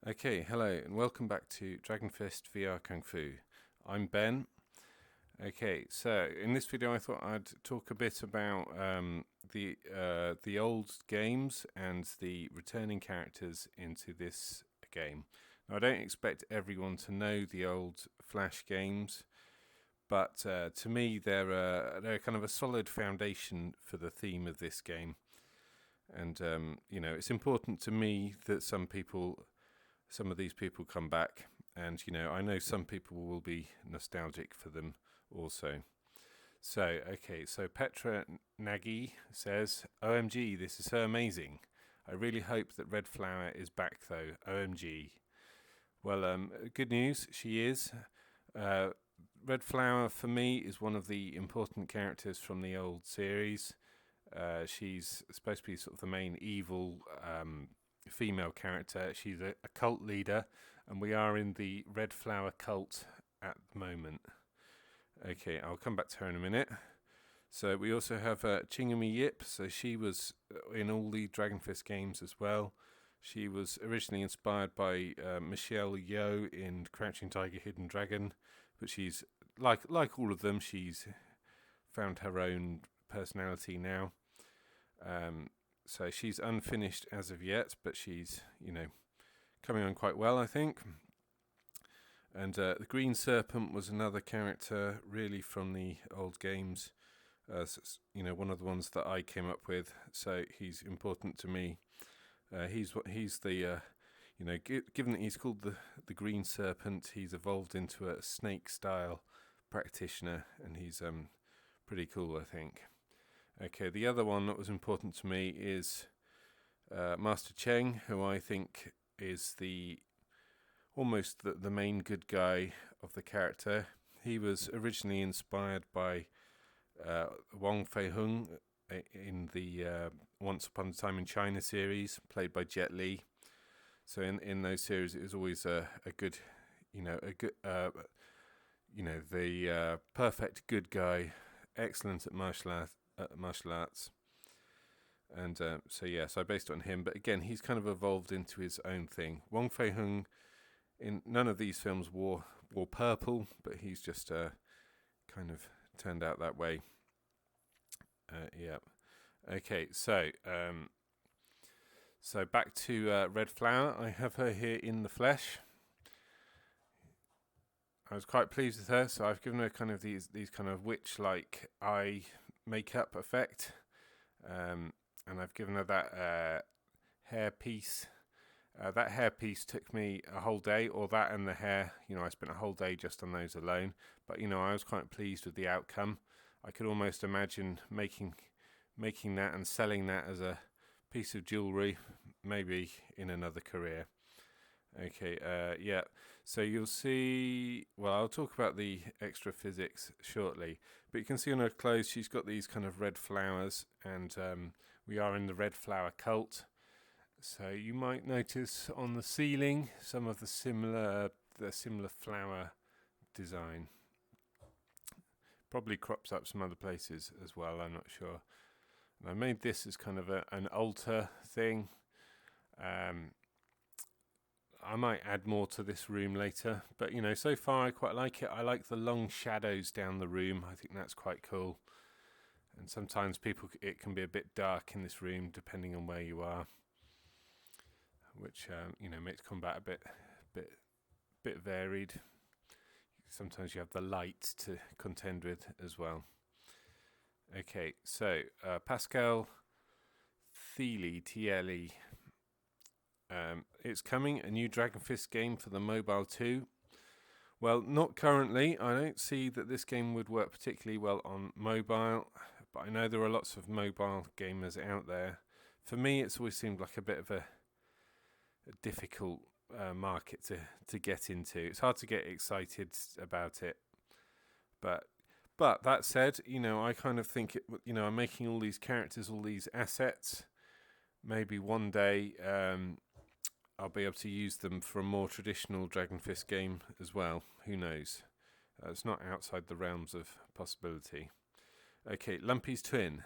Okay, hello and welcome back to Dragon Fist VR Kung Fu. I'm Ben. Okay, so in this video I thought I'd talk a bit about the old games and the returning characters into this game. Now I don't expect everyone to know the old Flash games, but to me they're kind of a solid foundation for the theme of this game. And it's important to me that some of these people come back, and I know some people will be nostalgic for them also. So Petra Nagy says, OMG, this is so amazing. I really hope that Red Flower is back though. OMG. Well, good news, she is. Red Flower for me is one of the important characters from the old series. She's supposed to be sort of the main evil female character. She's a cult leader, and we are in the Red Flower cult at the moment. Okay, I'll come back to her in a minute. So we also have Chingami Yip. So she was in all the Dragon Fist games as well. She was originally inspired by Michelle Yeoh in Crouching Tiger, Hidden Dragon, but she's like all of them. She's found her own personality now. So she's unfinished as of yet, but she's, coming on quite well, I think. And the Green Serpent was another character really from the old games. One of the ones that I came up with, so he's important to me. He's the, given that he's called the Green Serpent, he's evolved into a snake-style practitioner, and he's pretty cool, I think. Okay, the other one that was important to me is Master Cheng, who I think is almost the main good guy of the character. He was originally inspired by Wong Fei Hung in the Once Upon a Time in China series, played by Jet Li. So in those series, it was always a good, the perfect good guy, excellent at martial arts. And so I based it on him. But again, he's kind of evolved into his own thing. Wong Fei Hung, in none of these films, wore purple, but he's just kind of turned out that way. Okay, so back to Red Flower. I have her here in the flesh. I was quite pleased with her, so I've given her kind of these kind of witch-like eye makeup effect, and I've given her that hair piece. That hair piece took me a whole day, or that and the hair. I spent a whole day just on those alone. But I was quite pleased with the outcome. I could almost imagine making that and selling that as a piece of jewelry, maybe in another career. Okay, so you'll see, I'll talk about the extra physics shortly, but you can see on her clothes she's got these kind of red flowers, and we are in the Red Flower cult. So you might notice on the ceiling some of the similar flower design. Probably crops up some other places as well, I'm not sure. And I made this as kind of an altar thing. I might add more to this room later, but so far I quite like it. I like the long shadows down the room. I think that's quite cool. And sometimes it can be a bit dark in this room depending on where you are, which makes combat a bit varied. Sometimes you have the light to contend with as well. Okay, so Pascal Thiele, TLE. It's coming, a new Dragon Fist game for the mobile too. Well, not currently. I don't see that this game would work particularly well on mobile, but I know there are lots of mobile gamers out there. For me, it's always seemed like a bit of a difficult market to get into. It's hard to get excited about it. But that said, I kind of think I'm making all these characters, all these assets. Maybe one day I'll be able to use them for a more traditional Dragon Fist game as well. Who knows? It's not outside the realms of possibility. Okay, Lumpy's Twin.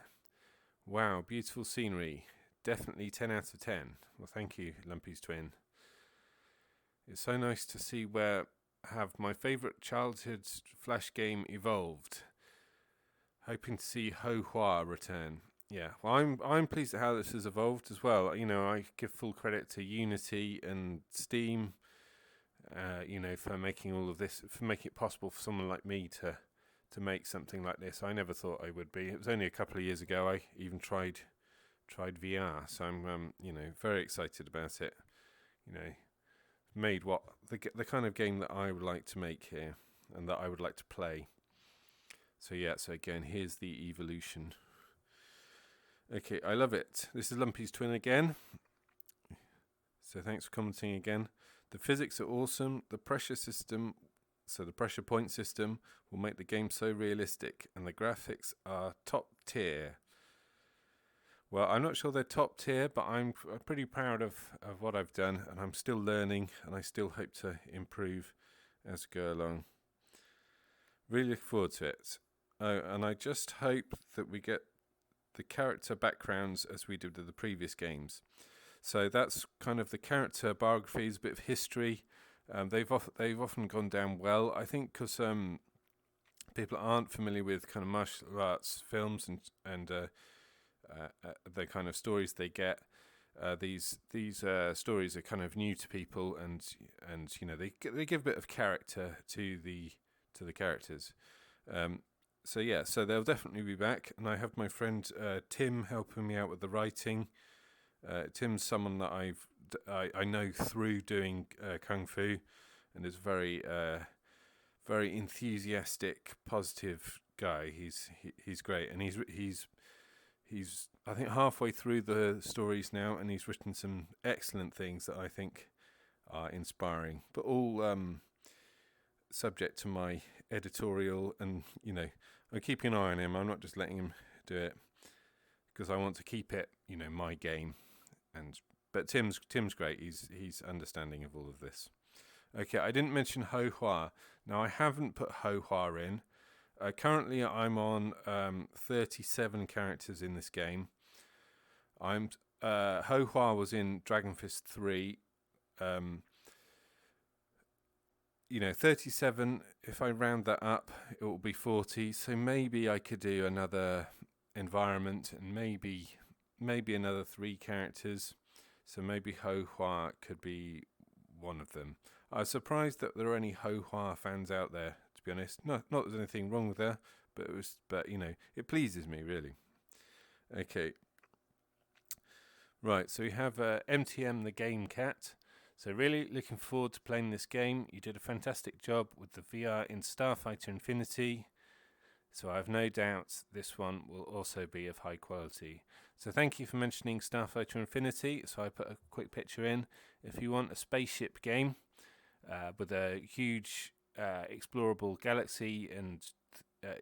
Wow, beautiful scenery. Definitely 10 out of 10. Well, thank you, Lumpy's Twin. It's so nice to see where have my favourite childhood Flash game evolved. Hoping to see Ho Hua return. Yeah, well, I'm pleased at how this has evolved as well. You know, I give full credit to Unity and Steam. You know, for making all of this, for making it possible for someone like me to make something like this. I never thought I would be. It was only a couple of years ago I even tried VR, so I'm you know, very excited about it. You know, made what the kind of game that I would like to make here and that I would like to play. So yeah, so again, here's the evolution. Okay, I love it. This is Lumpy's twin again. So thanks for commenting again. The physics are awesome. The pressure system, so the pressure point system, will make the game so realistic, and the graphics are top tier. Well, I'm not sure they're top tier, but I'm pretty proud of what I've done, and I'm still learning, and I still hope to improve as we go along. Really look forward to it. Oh, and I just hope that we get the character backgrounds as we did with the previous games. So that's kind of the character biographies, a bit of history. They've often gone down well, I think, because people aren't familiar with kind of martial arts films and the kind of stories they get. These stories are kind of new to people, and you know, they give a bit of character to the characters. So yeah, so they'll definitely be back, and I have my friend Tim helping me out with the writing. Tim's someone that I know through doing kung fu, and is very enthusiastic, positive guy. He's great, and he's I think halfway through the stories now, and he's written some excellent things that I think are inspiring, but all subject to my editorial, and you know, I'm keeping an eye on him. I'm not just letting him do it because I want to keep it, you know, my game. But Tim's great. He's understanding of all of this. Okay, I didn't mention Ho Hua. Now I haven't put Ho Hua in. Currently, I'm on 37 characters in this game. Ho Hua was in Dragon Fist 3. You know, 37. If I round that up, it will be 40. So maybe I could do another environment, and maybe another 3 characters. So maybe Ho Hua could be one of them. I was surprised that there are any Ho Hua fans out there, to be honest. Not that there's anything wrong with her, but you know, it pleases me really. Okay. Right, so we have MTM the Game Cat. So really looking forward to playing this game. You did a fantastic job with the VR in Starfighter Infinity. So I have no doubt this one will also be of high quality. So thank you for mentioning Starfighter Infinity. So I put a quick picture in. If you want a spaceship game with a huge explorable galaxy and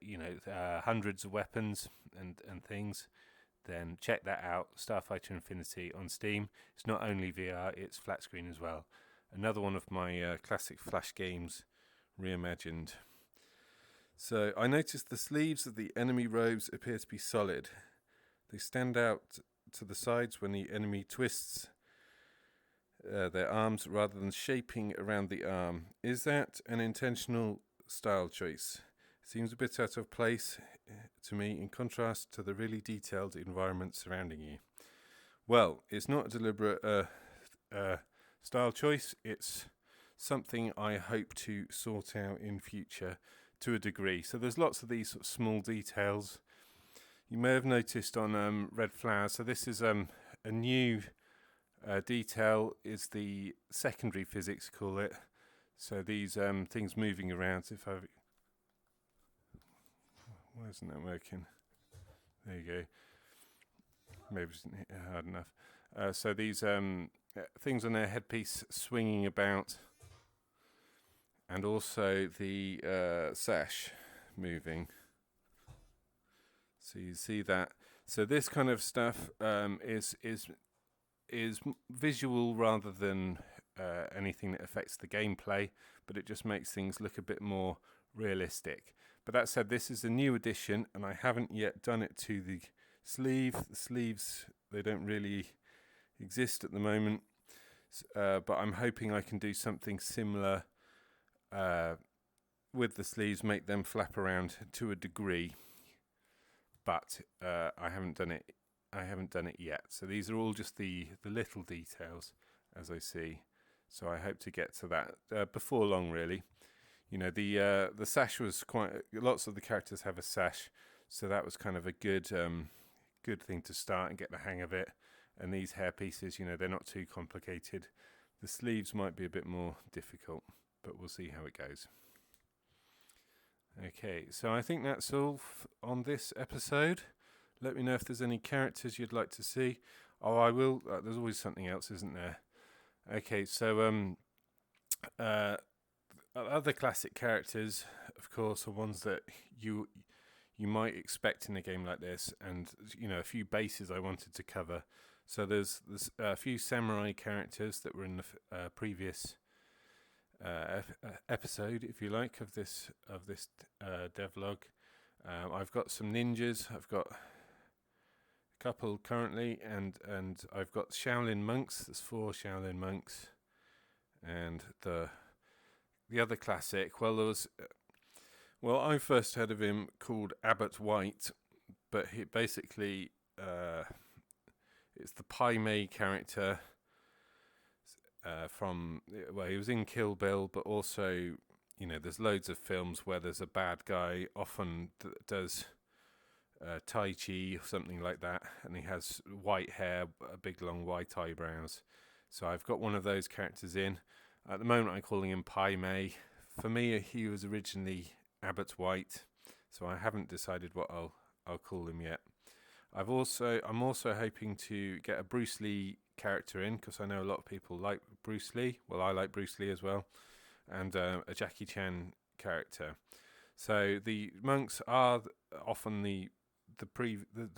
you know, hundreds of weapons and things, then check that out. Starfighter Infinity on Steam. It's not only VR, it's flat screen as well. Another one of my classic Flash games reimagined. So I noticed the sleeves of the enemy robes appear to be solid. They stand out to the sides when the enemy twists their arms rather than shaping around the arm. Is that an intentional style choice? Seems a bit out of place to me in contrast to the really detailed environment surrounding you. Well, it's not a deliberate style choice. It's something I hope to sort out in future to a degree. So there's lots of these sort of small details. You may have noticed on Red Flowers. So this is a new detail, is the secondary physics, call it. So these things moving around. If I, why isn't that working? There you go. Maybe it's not hard enough. So these things on their headpiece swinging about, and also the sash moving. So you see that. So this kind of stuff is visual rather than anything that affects the gameplay, but it just makes things look a bit more realistic. But that said, this is a new edition, and I haven't yet done it to the sleeve. The sleeves, they don't really exist at the moment. but I'm hoping I can do something similar with the sleeves, make them flap around to a degree. But I haven't done it. I haven't done it yet. So these are all just the little details, as I see. So I hope to get to that before long, really. You know, the sash was quite. Lots of the characters have a sash, so that was kind of a good thing to start and get the hang of it. And these hair pieces, you know, they're not too complicated. The sleeves might be a bit more difficult, but we'll see how it goes. Okay, so I think that's all on this episode. Let me know if there's any characters you'd like to see. Oh, I will. There's always something else, isn't there? Okay, so other classic characters, of course, are ones that you might expect in a game like this, and you know, a few bases I wanted to cover. So there's a few samurai characters that were in the previous episode, if you like, of this devlog. I've got some ninjas. I've got a couple currently, and I've got Shaolin monks. There's 4 Shaolin monks, and the other classic. Well, there was. Well, I first heard of him called Abbot White, but he basically it's the Pai Mei character from. Well, he was in Kill Bill, but also, you know, there's loads of films where there's a bad guy, often that does Tai Chi or something like that, and he has white hair, a big long white eyebrows. So I've got one of those characters in. At the moment, I'm calling him Pai Mei. For me, he was originally Abbot White, so I haven't decided what I'll call him yet. I'm also hoping to get a Bruce Lee character in, because I know a lot of people like Bruce Lee. Well, I like Bruce Lee as well, and a Jackie Chan character. So the monks are often the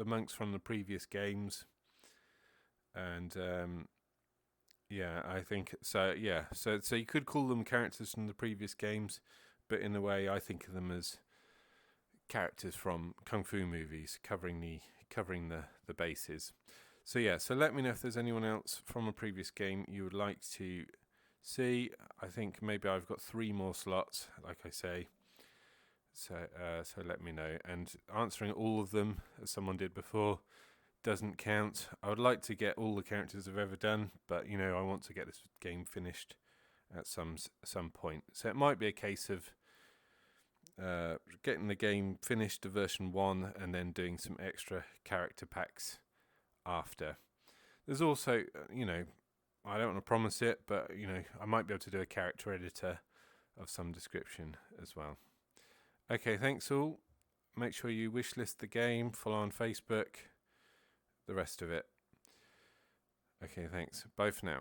monks from the previous games, and yeah, I think so. Yeah, so you could call them characters from the previous games, but in a way, I think of them as characters from kung fu movies, covering the bases. So yeah, so let me know if there's anyone else from a previous game you would like to see. I think maybe I've got 3 more slots, like I say. So let me know. And answering all of them, as someone did before, doesn't count. I would like to get all the characters I've ever done, but you know, I want to get this game finished at some point. So it might be a case of getting the game finished to version 1 and then doing some extra character packs after. There's also, you know, I don't want to promise it, but you know, I might be able to do a character editor of some description as well. Okay, thanks all. Make sure you wishlist the game, follow on Facebook, the rest of it. Okay, thanks. Bye for now.